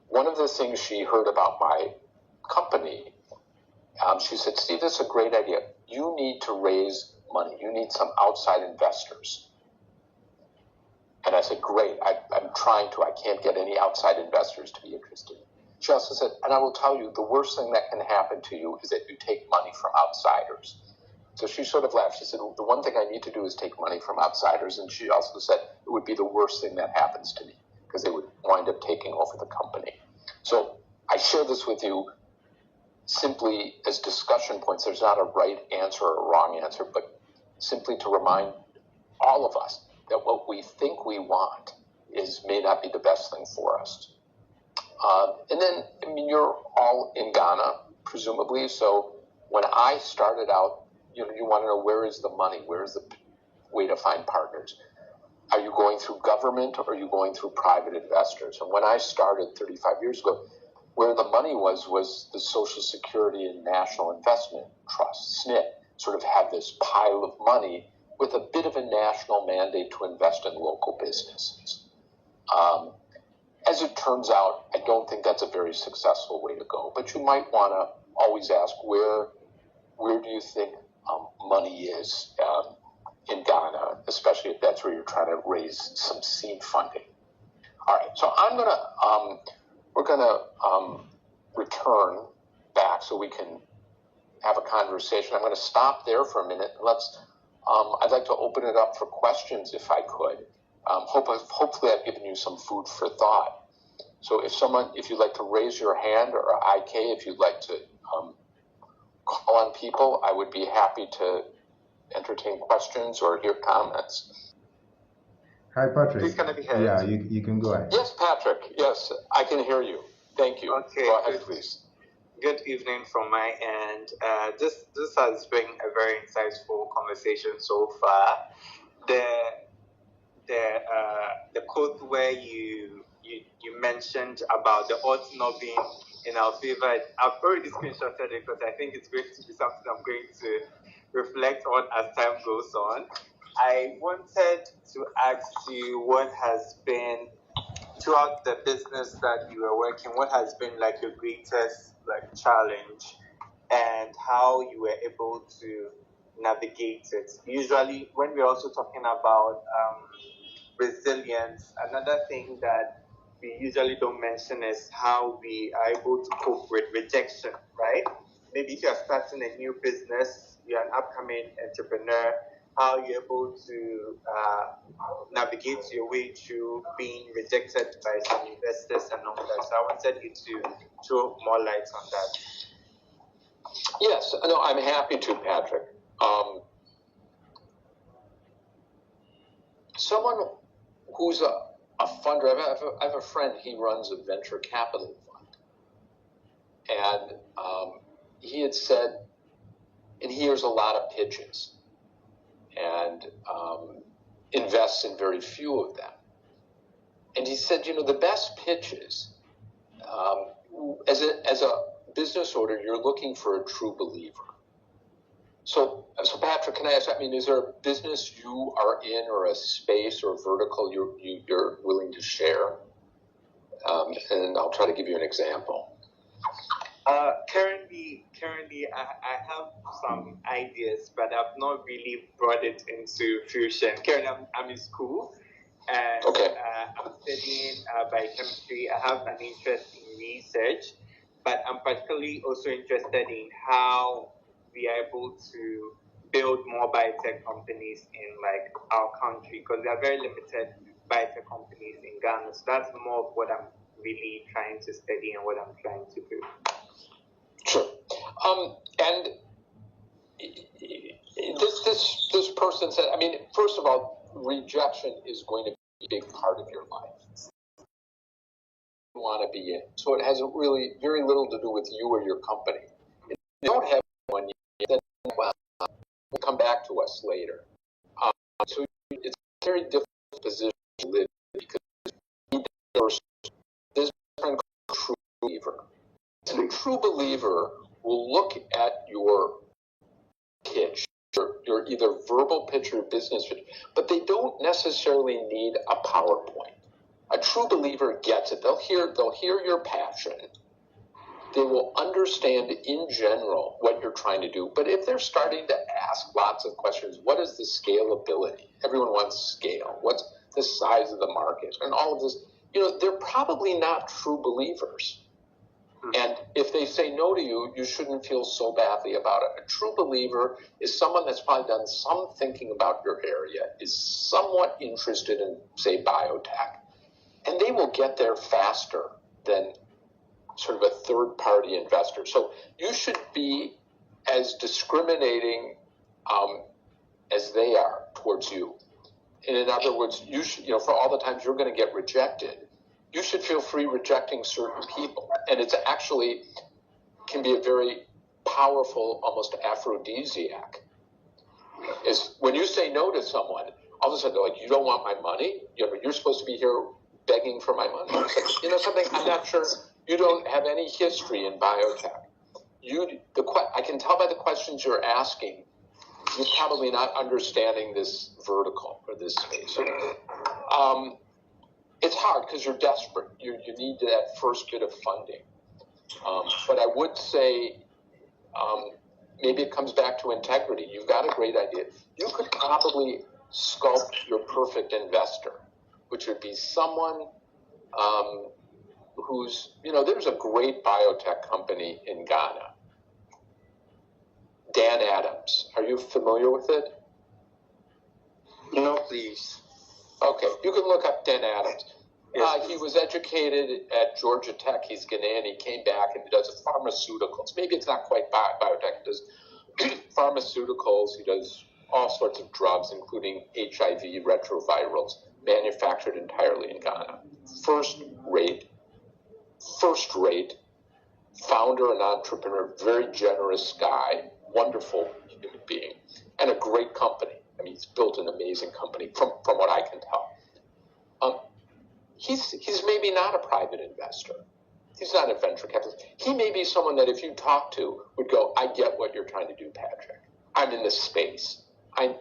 one of the things she heard about my company, she said, Steve, this is a great idea. You need to raise money. You need some outside investors. And I said, great, I'm trying to. I can't get any outside investors to be interested. She also said, and I will tell you, the worst thing that can happen to you is that you take money from outsiders. So she sort of laughed. She said, the one thing I need to do is take money from outsiders. And she also said, it would be the worst thing that happens to me because they would wind up taking over the company. So I share this with you simply as discussion points. There's not a right answer or a wrong answer, but simply to remind all of us that what we think we want may not be the best thing for us. And then, I mean, you're all in Ghana, presumably. So when I started out, you want to know, where is the money? Where is the way to find partners? Are you going through government or are you going through private investors? And when I started 35 years ago, where the money was the Social Security and National Investment Trust, SNP, sort of had this pile of money with a bit of a national mandate to invest in local businesses. As it turns out, I don't think that's a very successful way to go. But you might want to always ask, where do you think money is in Ghana, especially if that's where you're trying to raise some seed funding. All right, so we're gonna return back so we can have a conversation. I'm going to stop there for a minute. I'd like to open it up for questions if I could. Hopefully I've given you some food for thought. So if you'd like to raise your hand, or IK, if you'd like to call on people, I would be happy to entertain questions or hear comments. Hi, Patrick. Please, can I be heard? Yeah, you can go ahead. Yes, Patrick. Yes, I can hear you. Thank you. Okay. Go ahead, please. Good evening from my end. This has been a very insightful conversation so far. The quote where you mentioned about the odds not being in our favor, I've already screenshotted it because I think it's going to be something I'm going to reflect on as time goes on. I wanted to ask you what has been, throughout the business that you are working, what has been like your greatest challenge and how you were able to navigate it. Usually when we're also talking about resilience, another thing that we usually don't mention is how we are able to cope with rejection, right? Maybe if you're starting a new business, you're an upcoming entrepreneur, how you're able to navigate your way through being rejected by some investors and all that. So I wanted you to throw more light on that. Yes, no, I'm happy to, Patrick. Someone who's a funder, I have a friend, he runs a venture capital fund. And he had said, and he hears a lot of pitches and invests in very few of them. And he said, the best pitches, as a business owner, you're looking for a true believer. So Patrick, can I ask, is there a business you are in or a space or vertical you're willing to share? And I'll try to give you an example. Currently, I have some ideas, but I've not really brought it into fruition. Currently, I'm in school, and okay. I'm studying biochemistry. I have an interest in research, but I'm particularly also interested in how we are able to build more biotech companies in our country, because there are very limited biotech companies in Ghana. So that's more of what I'm really trying to study and what I'm trying to do. Sure. And this person said, first of all, rejection is going to be a big part of your life. You want to be in. So it has really very little to do with you or your company. If you don't have one yet, then will come back to us later. So it's a very difficult position to live in, because there's a friend called true believer. And a true believer will look at your pitch, your either verbal pitch or business pitch, but they don't necessarily need a PowerPoint. A true believer gets it. They'll hear your passion. They will understand in general what you're trying to do. But if they're starting to ask lots of questions, what is the scalability? Everyone wants scale. What's the size of the market? And all of this, they're probably not true believers. And if they say no to you, you shouldn't feel so badly about it. A true believer is someone that's probably done some thinking about your area, is somewhat interested in, say, biotech. And they will get there faster than sort of a third-party investor. So you should be as discriminating as they are towards you. And in other words, you should, for all the times you're going to get rejected, you should feel free rejecting certain people. And it's actually can be a very powerful, almost aphrodisiac. Is when you say no to someone, all of a sudden they're like, you don't want my money? You're supposed to be here begging for my money. Something I'm not sure. You don't have any history in biotech. I can tell by the questions you're asking, you're probably not understanding this vertical or this space. It's hard because you're desperate. You need that first bit of funding. But I would say maybe it comes back to integrity. You've got a great idea. You could probably sculpt your perfect investor, which would be someone who's, there's a great biotech company in Ghana. Dan Adams. Are you familiar with it? No, please. Okay, you can look up Dan Adams. He was educated at Georgia Tech. He's Ghanaian. He came back and does pharmaceuticals. Maybe it's not quite biotech. He does pharmaceuticals. He does all sorts of drugs, including HIV retrovirals, manufactured entirely in Ghana. First rate founder and entrepreneur, very generous guy, wonderful human being, and a great company. I mean, he's built an amazing company from what I can tell. He's maybe not a private investor. He's not a venture capitalist. He may be someone that if you talk to would go, I get what you're trying to do, Patrick. I'm in this space. I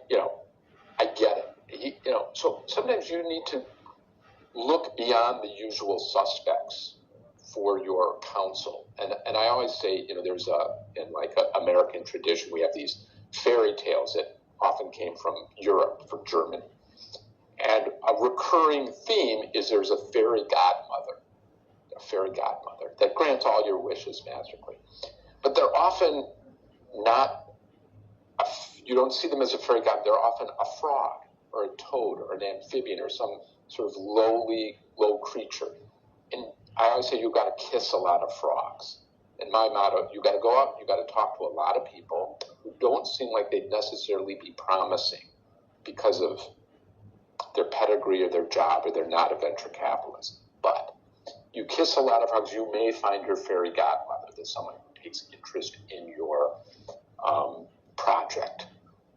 get it. So sometimes you need to look beyond the usual suspects for your counsel. And I always say, there's in American tradition, we have these fairy tales that often came from Europe, from Germany. And a recurring theme is there's a fairy godmother that grants all your wishes magically. But they're often not, you don't see them as a fairy god, they're often a frog or a toad or an amphibian or some sort of low creature. And I always say you've got to kiss a lot of frogs. And my motto, you got to go out, you got to talk to a lot of people who don't seem like they'd necessarily be promising because of their pedigree or their job, or they're not a venture capitalist. But you kiss a lot of frogs, you may find your fairy godmother, that someone who takes interest in your project,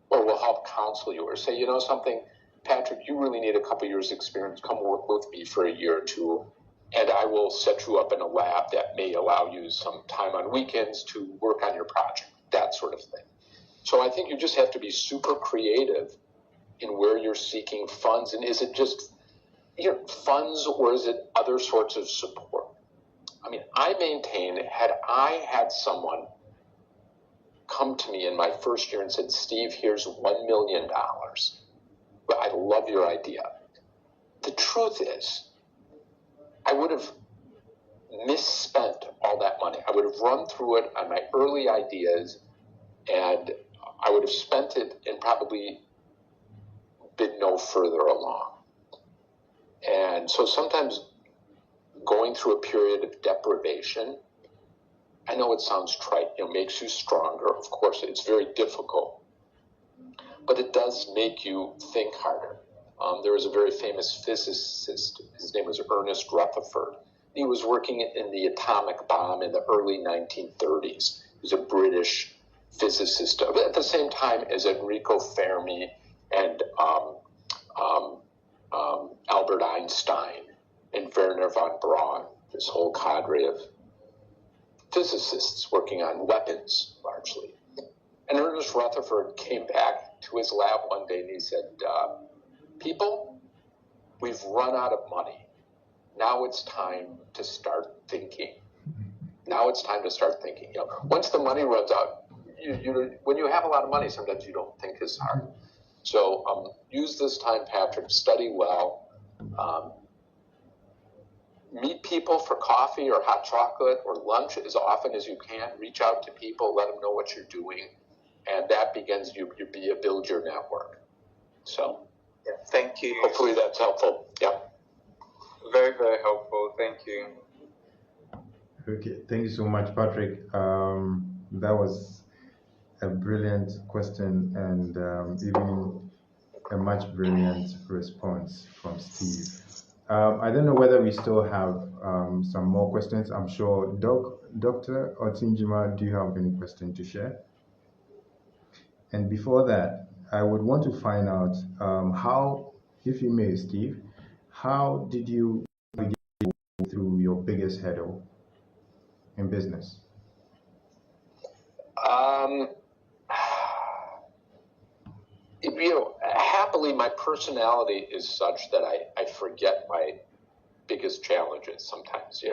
or will help counsel you, or say, something, Patrick, you really need a couple years experience, come work with me for a year or two, and I will set you up in a lab that may allow you some time on weekends to work on your project, that sort of thing. So I think you just have to be super creative in where you're seeking funds. And is it just funds, or is it other sorts of support? I mean, I maintain, had I had someone come to me in my first year and said, Steve, here's $1 million. But I love your idea. The truth is, I would have misspent all that money. I would have run through it on my early ideas, and I would have spent it and probably been no further along. And so sometimes going through a period of deprivation, I know it sounds trite, makes you stronger. Of course, it's very difficult, but it does make you think harder. There was a very famous physicist. His name was Ernest Rutherford. He was working in the atomic bomb in the early 1930s. He was a British physicist at the same time as Enrico Fermi and Albert Einstein and Werner von Braun, this whole cadre of physicists working on weapons, largely. And Ernest Rutherford came back to his lab one day and he said, people, we've run out of money. now it's time to start thinking. Now it's time to start thinking. Once the money runs out, when you have a lot of money, sometimes you don't think as hard. So use this time, Patrick, study well, meet people for coffee or hot chocolate or lunch as often as you can. Reach out to people, let them know what you're doing, and that begins you build your network. So, yeah, thank you. Hopefully that's helpful. Yeah. Very, very helpful. Thank you. Okay, thank you so much, Patrick. That was a brilliant question and even a much brilliant response from Steve. I don't know whether we still have some more questions. I'm sure Dr. Otinjima, do you have any question to share? And before that, I would want to find out how, if you may, Steve, how did you navigate through your biggest hurdle in business? Happily, my personality is such that I forget my biggest challenges sometimes.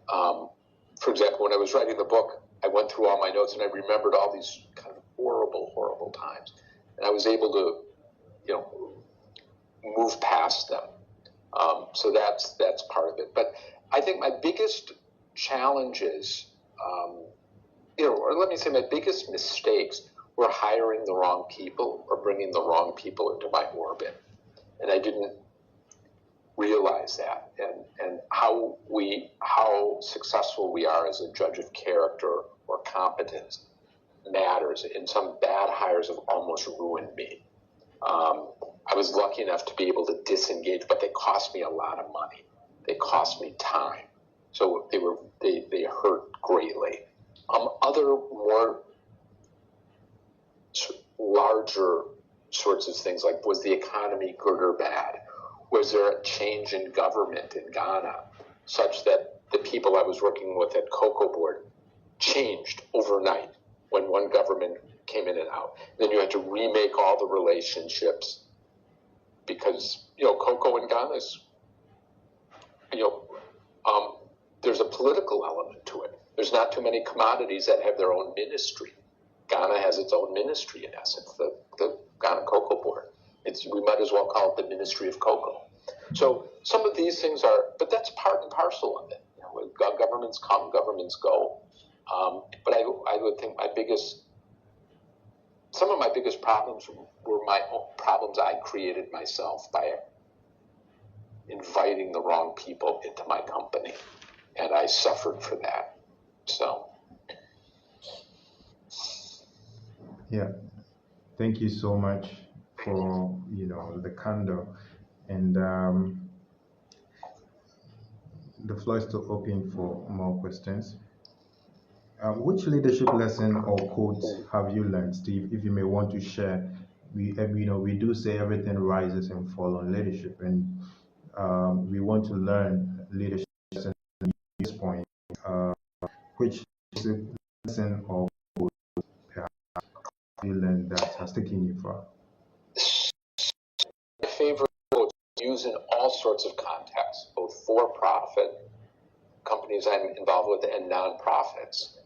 For example, when I was writing the book, I went through all my notes and I remembered all these kind of horrible times, and I was able to, move past them. So that's part of it. But I think my biggest challenges, or let me say, my biggest mistakes were hiring the wrong people or bringing the wrong people into my orbit, and I didn't realize that, and how successful we are as a judge of character or competence matters. And some bad hires have almost ruined me. I was lucky enough to be able to disengage, but they cost me a lot of money. They cost me time, so they hurt greatly. Other more larger sorts of things, like, was the economy good or bad? Was there a change in government in Ghana such that the people I was working with at Cocoa Board changed overnight when one government came in and out? Then you had to remake all the relationships because, cocoa in Ghana is, there's a political element to it. There's not too many commodities that have their own ministry. Ghana has its own ministry, in essence, the Ghana Cocoa Board. We might as well call it the Ministry of Cocoa. So some of these things but that's part and parcel of it. Governments come, governments go. But I would think some of my biggest problems were my own problems I created myself by inviting the wrong people into my company, and I suffered for that. So. Yeah, thank you so much for the candor, and the floor is still open for more questions. Which leadership lesson or quote have you learned, Steve? If you may want to share, we do say everything rises and falls on leadership, and we want to learn leadership lesson at this point. Which lesson or quote perhaps you learned that has taken you far? My favorite quotes used in all sorts of contexts, both for-profit companies I'm involved with and nonprofits.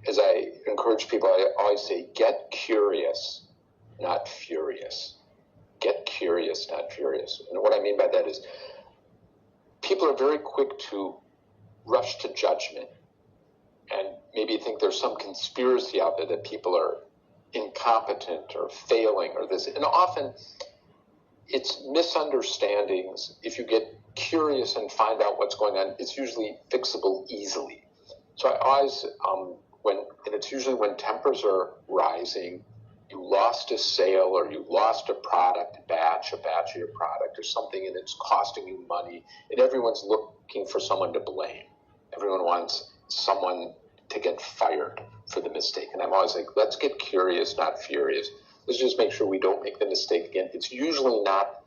As I encourage people, I always say, get curious, not furious. Get curious, not furious. And what I mean by that is people are very quick to rush to judgment and maybe think there's some conspiracy out there that people are incompetent or failing or this. And often it's misunderstandings. If you get curious and find out what's going on, it's usually fixable easily. So I always, and it's usually when tempers are rising, you lost a sale or you lost a batch of your product or something, and it's costing you money, and everyone's looking for someone to blame. Everyone wants someone to get fired for the mistake. And I'm always like, let's get curious, not furious. Let's just make sure we don't make the mistake again. It's usually not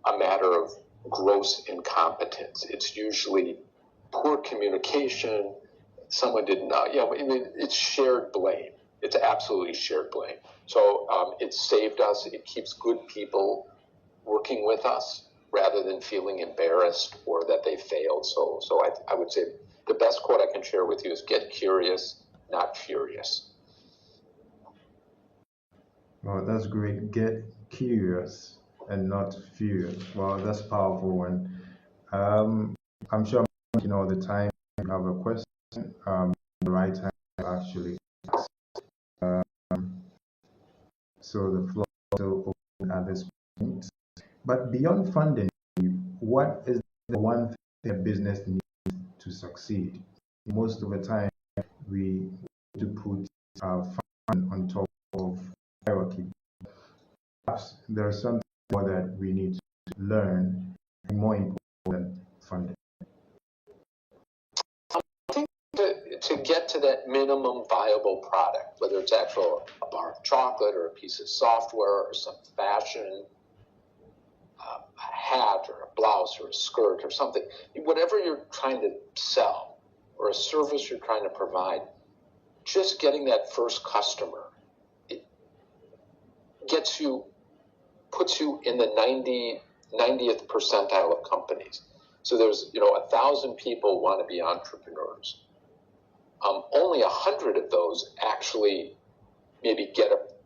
a matter of gross incompetence. It's usually poor communication. Someone didn't know. It's shared blame. It's absolutely shared blame. So it saved us. It keeps good people working with us. rather than feeling embarrassed or that they failed. So I would say the best quote I can share with you is get curious, not furious. Well, that's great. Get curious and not furious. Well, that's powerful one. Um, I'm sure I'm making all the time. You have a question, the right time to actually ask. So the floor is still open at this point. But beyond funding, what is the one thing a business needs to succeed? Most of the time, we to put fund on top of hierarchy. Perhaps there's something more that we need to learn, and more important than funding. I think to get to that minimum viable product, whether it's actual a bar of chocolate or a piece of software or some fashion, a hat or a blouse or a skirt or something, whatever you're trying to sell or a service you're trying to provide, just getting that first customer, it puts you in the 90th percentile of companies. So there's 1,000 people want to be entrepreneurs. Only 100 of those actually maybe get up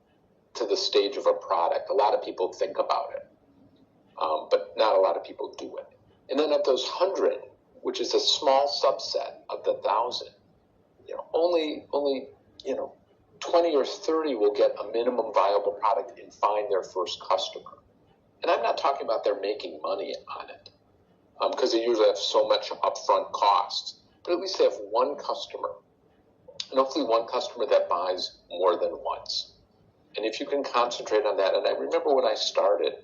to the stage of a product. A lot of people think about it, but not a lot of people do it. And then of those 100, which is a small subset of the 1,000, only 20 or 30 will get a minimum viable product and find their first customer. And I'm not talking about they're making money on it, because they usually have so much upfront costs. But at least they have one customer, and hopefully one customer that buys more than once. And if you can concentrate on that, and I remember when I started,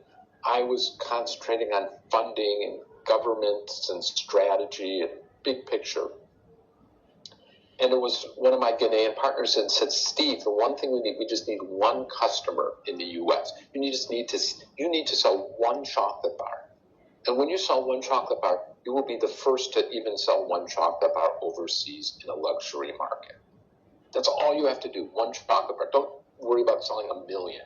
I was concentrating on funding and governments and strategy and big picture. And it was one of my Ghanaian partners and said, Steve, the one thing we just need one customer in the U.S. You need to sell one chocolate bar. And when you sell one chocolate bar, you will be the first to even sell one chocolate bar overseas in a luxury market. That's all you have to do, one chocolate bar. Don't worry about selling 1 million.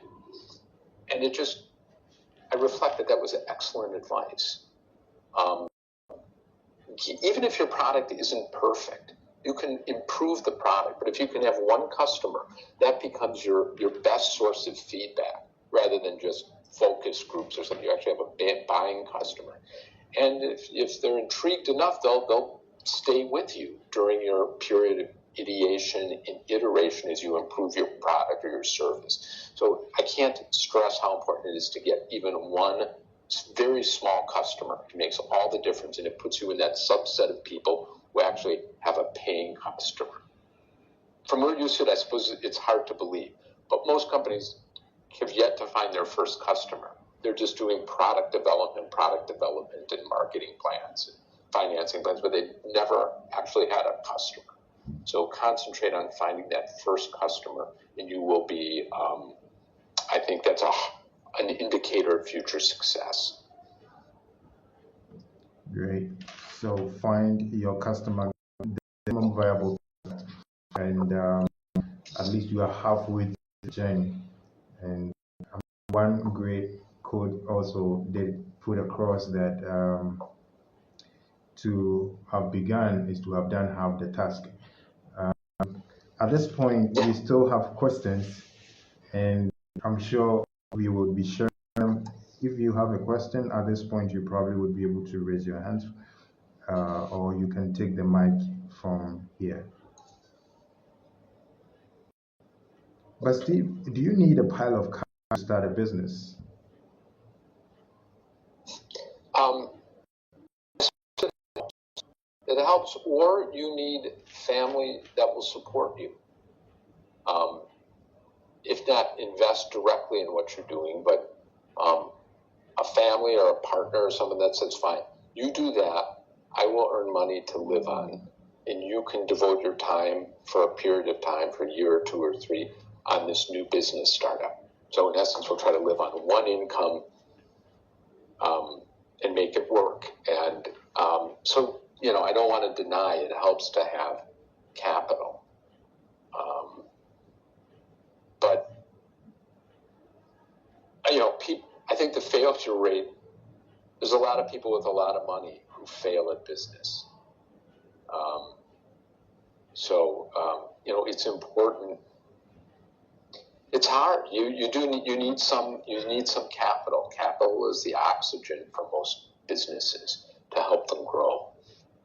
And I reflected that was excellent advice. Even if your product isn't perfect, you can improve the product. But if you can have one customer, that becomes your best source of feedback rather than just focus groups or something. You actually have a buying customer. And if they're intrigued enough, they'll stay with you during your period of ideation and iteration as you improve your product or your service. So I can't stress how important it is to get even one very small customer. It makes all the difference, and it puts you in that subset of people who actually have a paying customer. From where you sit, I suppose it's hard to believe, but most companies have yet to find their first customer. They're just doing product development and marketing plans and financing plans, but they've never actually had a customer. So concentrate on finding that first customer, and you will be, I think that's an indicator of future success. Great. So find your customer, the minimum viable product, and at least you are halfway through the journey. And one great quote also did put across that to have begun is to have done half the task. At this point, we still have questions, and I'm sure we will be sharing them. If you have a question at this point, you probably would be able to raise your hand, or you can take the mic from here. But Steve, do you need a pile of cash to start a business? It helps, or you need family that will support you. If not invest directly in what you're doing, but a family or a partner or someone that says, fine, you do that, I will earn money to live on, and you can devote your time for a period of time, for a year or 2 or 3, on this new business startup. So in essence, we'll try to live on one income and make it work. And so, I don't want to deny it helps to have capital. But, I think the failure rate there's a lot of people with a lot of money who fail at business. It's important. It's hard. You need some capital. Capital is the oxygen for most businesses to help them grow.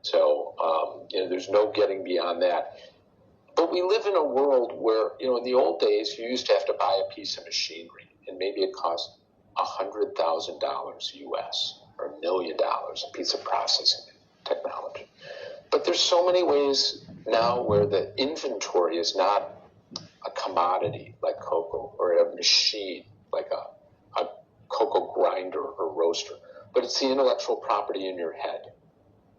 So there's no getting beyond that. But we live in a world where in the old days you used to have to buy a piece of machinery, and maybe it cost $100,000 US or $1 million a piece of processing technology. But there's so many ways now where the inventory is not a commodity like cocoa, or a machine like a cocoa grinder or roaster, but it's the intellectual property in your head.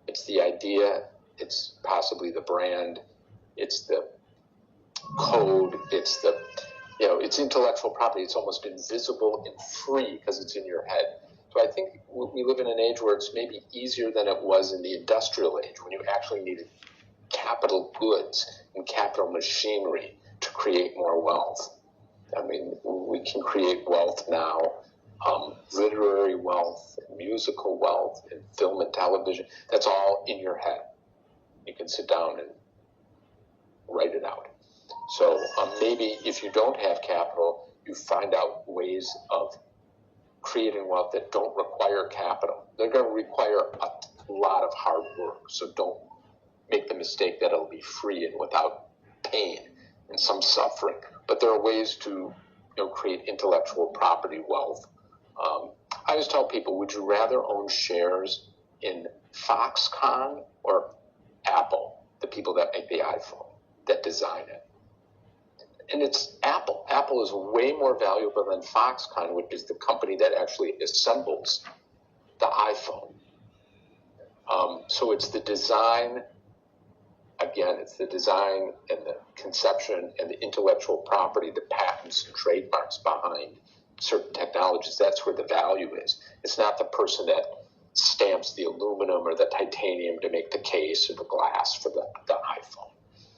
It's the idea, it's possibly the brand, it's the code, it's intellectual property. It's almost invisible and free because it's in your head. So I think we live in an age where it's maybe easier than it was in the industrial age, when you actually needed capital goods and capital machinery to create more wealth. I mean, we can create wealth now, literary wealth, and musical wealth, and film and television. That's all in your head. You can sit down and write it out. So maybe if you don't have capital, you find out ways of creating wealth that don't require capital. They're going to require a lot of hard work. So don't make the mistake that it'll be free and without pain and some suffering. But there are ways to create intellectual property wealth. I always tell people, would you rather own shares in Foxconn or Apple, the people that make the iPhone, that design it? And it's Apple. Apple is way more valuable than Foxconn, which is the company that actually assembles the iPhone. So it's the design, again, it's the design and the conception and the intellectual property, the patents and trademarks behind certain technologies. That's where the value is. It's not the person that stamps the aluminum or the titanium to make the case or the glass for the iPhone.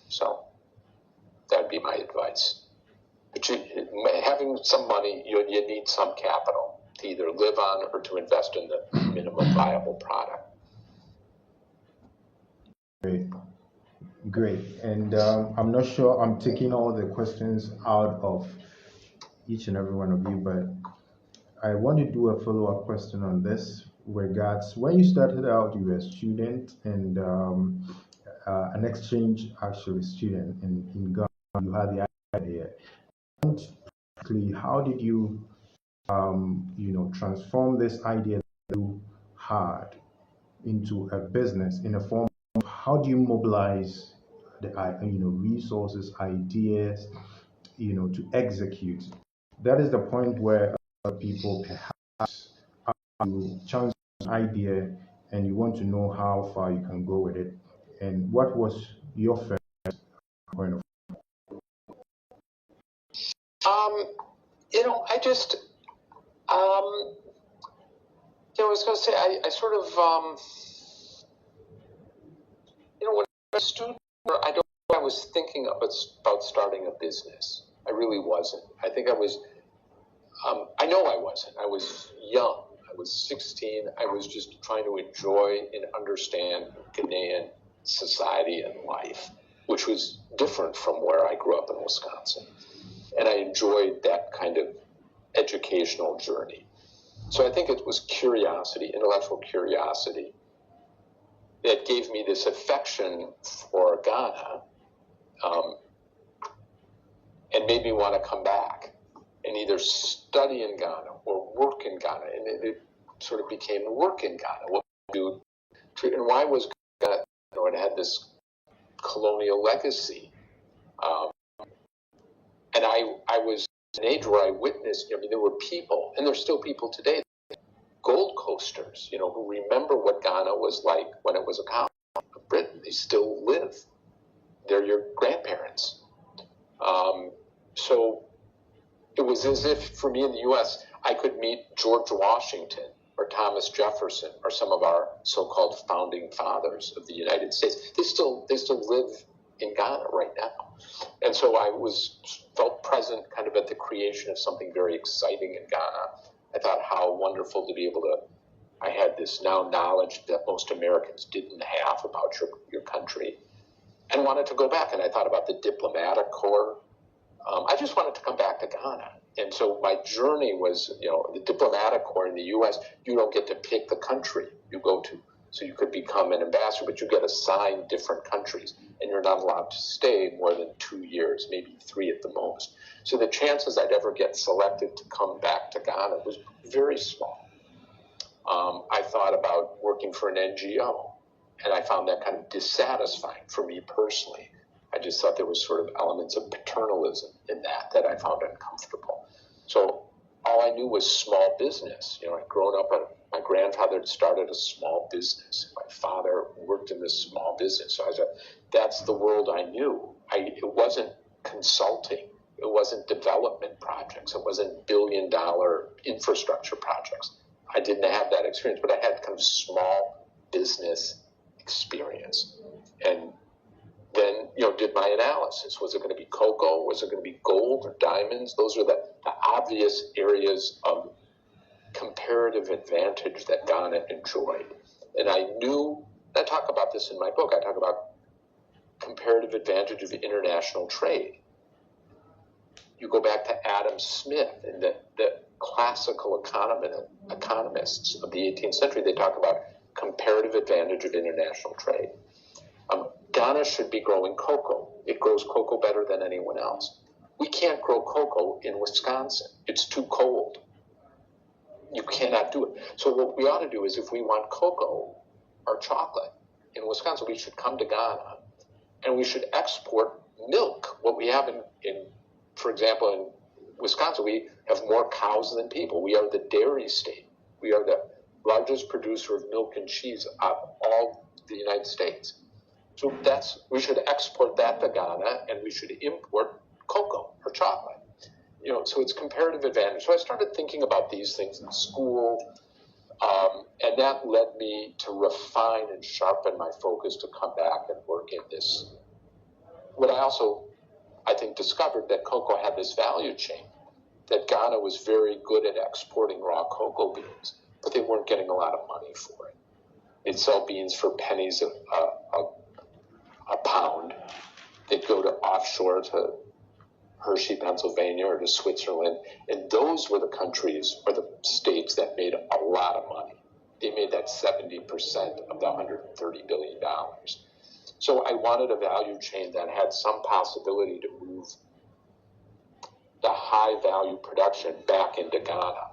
So that'd be my advice. But having some money, you need some capital to either live on or to invest in the minimum viable product. Great. And I'm not sure I'm taking all the questions out of each and every one of you, but I want to do a follow-up question on this regards when you started out, you were a student and an exchange actually student in Ghana. You had the idea. And practically, how did you transform this idea that you had into a business in a form of how do you mobilize the resources, ideas, to execute? That is the point where people perhaps you chance an idea and you want to know how far you can go with it. And what was your first point of? I was going to say, I sort of, when I was a student, I don't think I was thinking about starting a business. I really wasn't. I think I was, I know I wasn't. I was young. I was 16. I was just trying to enjoy and understand Ghanaian society and life, which was different from where I grew up in Wisconsin. And I enjoyed that kind of educational journey. So I think it was curiosity, intellectual curiosity, that gave me this affection for Ghana and made me want to come back and either study in Ghana or work in Ghana. And it sort of became work in Ghana. What do and why was Ghana, it had this colonial legacy. And I was in an age where I witnessed, there were people, and there's still people today, Gold Coasters, who remember what Ghana was like when it was a colony of Britain. They still live. They're your grandparents. So it was as if, for me in the U.S., I could meet George Washington or Thomas Jefferson or some of our so-called founding fathers of the United States. They still live in Ghana right now. And so I felt present kind of at the creation of something very exciting in Ghana. I thought how wonderful to be able to, I had this now knowledge that most Americans didn't have about your country, and wanted to go back. And I thought about the diplomatic corps. I just wanted to come back to Ghana. And so my journey was, the diplomatic corps in the U.S., you don't get to pick the country you go to. So you could become an ambassador, but you get assigned different countries, and you're not allowed to stay more than 2 years, maybe 3 at the most. So the chances I'd ever get selected to come back to Ghana was very small. I thought about working for an NGO, and I found that kind of dissatisfying for me personally. I just thought there was sort of elements of paternalism in that I found uncomfortable. So all I knew was small business. I'd grown up, my grandfather had started a small business. My father worked in this small business. So that's the world I knew. It wasn't consulting. It wasn't development projects. It wasn't billion-dollar infrastructure projects. I didn't have that experience, but I had kind of small business experience. And then, did my analysis. Was it going to be cocoa? Was it going to be gold or diamonds? Those are the obvious areas of comparative advantage that Ghana enjoyed. And I knew, I talk about this in my book, I talk about comparative advantage of international trade. You go back to Adam Smith and the classical economists of the 18th century, they talk about comparative advantage of international trade. Ghana should be growing cocoa. It grows cocoa better than anyone else. We can't grow cocoa in Wisconsin. It's too cold. You cannot do it. So what we ought to do is, if we want cocoa or chocolate in Wisconsin, we should come to Ghana and we should export milk. What we have in for example, in Wisconsin, we have more cows than people. We are the dairy state. We are the largest producer of milk and cheese of all the United States. So we should export that to Ghana, and we should import cocoa or chocolate. So it's comparative advantage. So I started thinking about these things in school, and that led me to refine and sharpen my focus to come back and work in this. What I think discovered that cocoa had this value chain, that Ghana was very good at exporting raw cocoa beans, but they weren't getting a lot of money for it. They'd sell beans for pennies a pound. They'd go to offshore to Hershey, Pennsylvania, or to Switzerland, and those were the countries or the states that made a lot of money. They made that 70% of the $130 billion. So I wanted a value chain that had some possibility to move the high value production back into Ghana.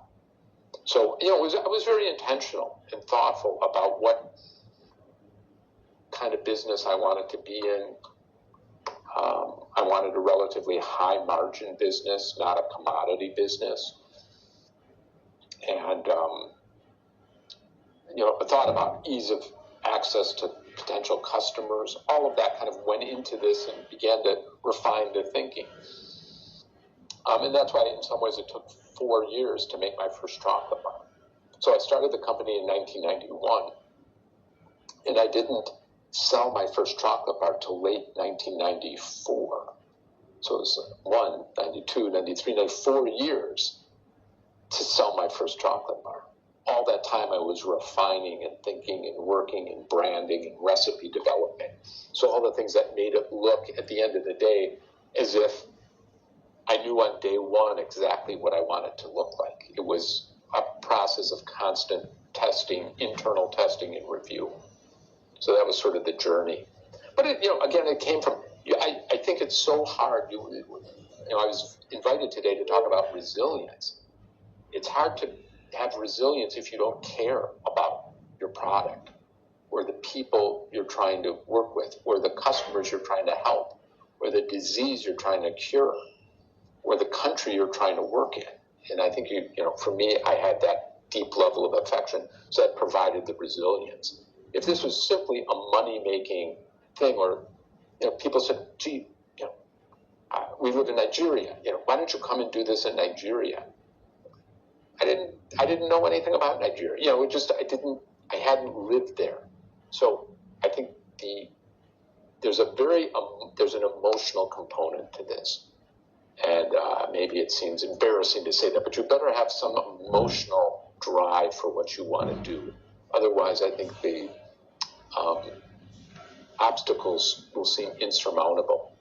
So, I was very intentional and thoughtful about what kind of business I wanted to be in. I wanted a relatively high margin business, not a commodity business. And, I thought about ease of access to potential customers. All of that kind of went into this and began to refine the thinking. And that's why, in some ways, it took 4 years to make my first chocolate bar. So I started the company in 1991, and I didn't sell my first chocolate bar till late 1994. So it was 92, 93, 94 years to sell my first chocolate bar. All that time I was refining and thinking and working and branding and recipe development. So all the things that made it look at the end of the day as if I knew on day one exactly what I wanted to look like. It was a process of constant testing, internal testing and review. So that was sort of the journey. But again, it came from, I think it's so hard. I was invited today to talk about resilience. It's hard to have resilience if you don't care about your product or the people you're trying to work with or the customers you're trying to help or the disease you're trying to cure or the country you're trying to work in. And I think, for me, I had that deep level of affection, so that provided the resilience. If this was simply a money-making thing, or people said, gee, we live in Nigeria, why don't you come and do this in Nigeria? I didn't know anything about Nigeria. I hadn't lived there. So I think there's an emotional component to this. And maybe it seems embarrassing to say that, but you better have some emotional drive for what you want to do. Otherwise, I think the obstacles will seem insurmountable.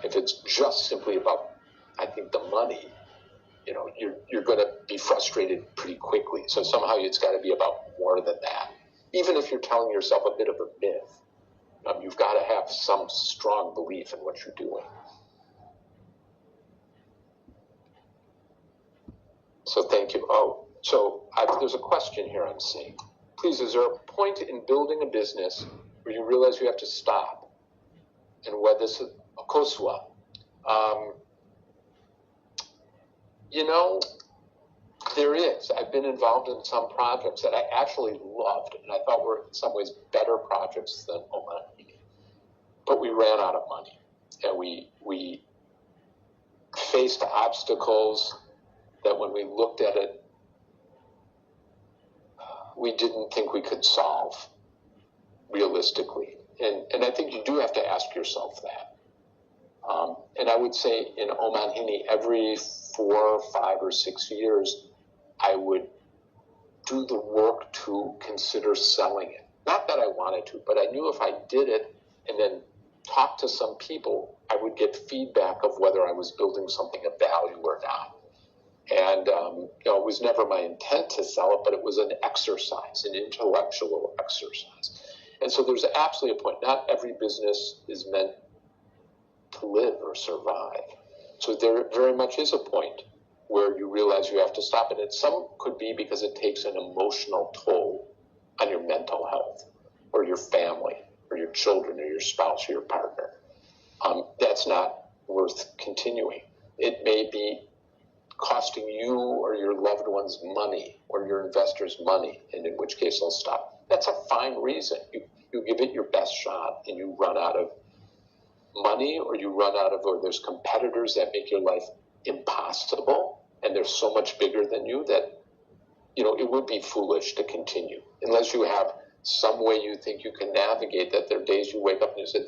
If it's just simply about, I think, the money, you're going to be frustrated pretty quickly. So somehow it's got to be about more than that. Even if you're telling yourself a bit of a myth, you've got to have some strong belief in what you're doing. So thank you. Oh, so there's a question here I'm seeing. Please, is there a point in building a business where you realize you have to stop? And what this is a koswa? There is. I've been involved in some projects that I actually loved and I thought were in some ways better projects than Omanhene. But we ran out of money. And we faced obstacles that when we looked at it, we didn't think we could solve realistically. And I think you do have to ask yourself that. And I would say in Omanhene, every 4, 5, or 6 years, I would do the work to consider selling it. Not that I wanted to, but I knew if I did it and then talked to some people, I would get feedback of whether I was building something of value or not. And, it was never my intent to sell it, but it was an exercise, an intellectual exercise. And so there's absolutely a point. Not every business is meant to live or survive. So there very much is a point where you realize you have to stop it. And some could be because it takes an emotional toll on your mental health or your family or your children or your spouse or your partner. That's not worth continuing. It may be costing you or your loved ones money or your investors money, and in which case they'll stop. That's a fine reason. You give it your best shot and you run out of money or there's competitors that make your life impossible and they're so much bigger than you that, it would be foolish to continue unless you have some way you think you can navigate that. There are days you wake up and you say,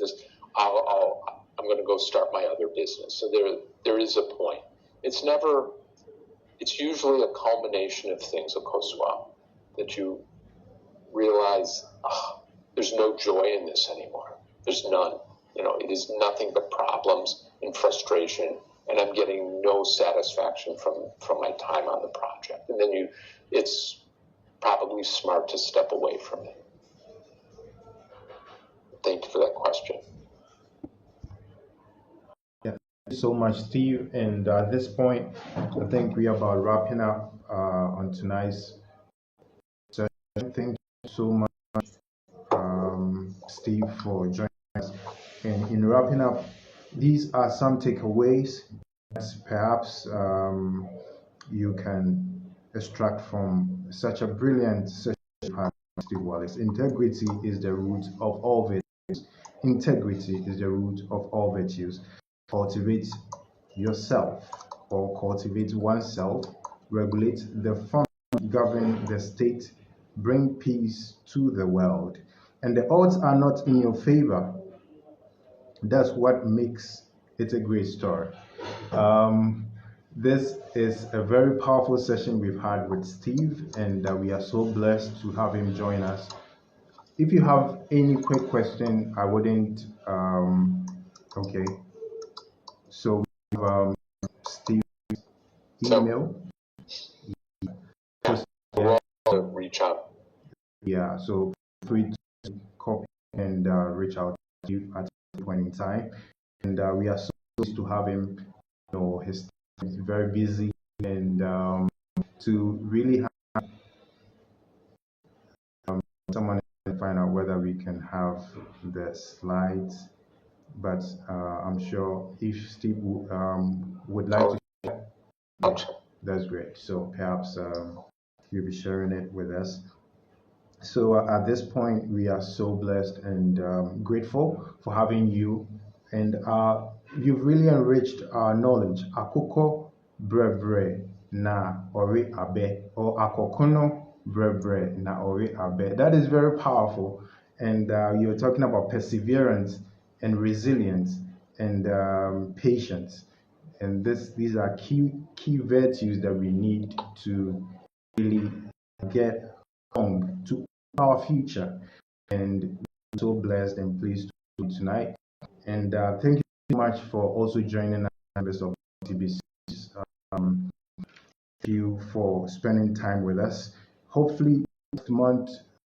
I'm going to go start my other business. So there is a point. It's usually a culmination of things, of Koswa, that you realize, there's no joy in this anymore. There's none. It is nothing but problems and frustration, and I'm getting no satisfaction from my time on the project. And then it's probably smart to step away from it. Thank you for that question. Yeah, thank you so much, Steve. And at this point, I think we are about wrapping up on tonight's session. Thank you so much, Steve, for joining us. And in wrapping up, these are some takeaways that perhaps you can extract from such a brilliant session by Steve Wallace. Integrity is the root of all virtues. Integrity is the root of all virtues. Cultivate yourself or cultivate oneself, regulate the fund, govern the state, bring peace to the world. And the odds are not in your favor. That's what makes it a great story. This is a very powerful session we've had with Steve, and we are so blessed to have him join us. If you have any quick question, I wouldn't. Okay. So we have Steve's email. Reach out. Yeah, so free to copy and reach out to you at any point in time. And we are so pleased to have him. He's very busy, and to really have someone find out whether we can have the slides. But I'm sure if Steve would like to share, that's great. So perhaps you'll be sharing it with us. So at this point, we are so blessed and grateful for having you. And you've really enriched our knowledge. Akoko brebre na ori abe, or akokono brebre na ori abe. That is very powerful. And you're talking about perseverance and resilience and patience. And these are key virtues that we need to really get to our future. And we're so blessed and pleased to be tonight. And thank you so much for also joining us, members of MTB Series. Thank you for spending time with us. Hopefully, next month,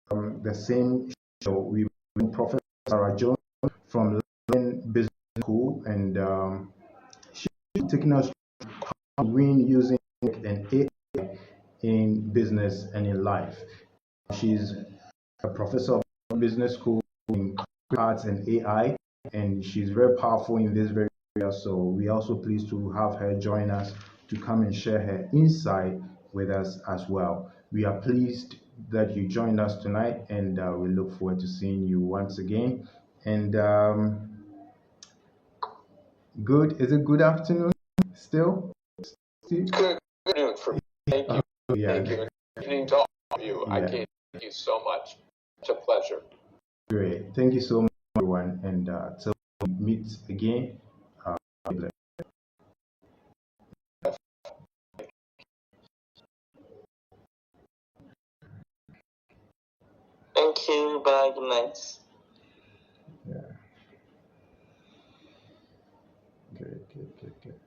the same show, we will Professor Sarah Jones from London Business School, and she's taking us to win using an AI in business and in life. She's a professor of business school in arts and AI, and she's very powerful in this very area. So we're also pleased to have her join us to come and share her insight with us as well. We are pleased that you joined us tonight, and we look forward to seeing you once again. And good, is it good afternoon still? Steve? Good afternoon for me. Thank you. Yeah. Thank you. Good evening to all of you. I Yeah. can't thank you so much. It's a pleasure. Great. Thank you so much, everyone. And till we meet again, be blessed. Thank you. Bye. Good night. Yeah. Good.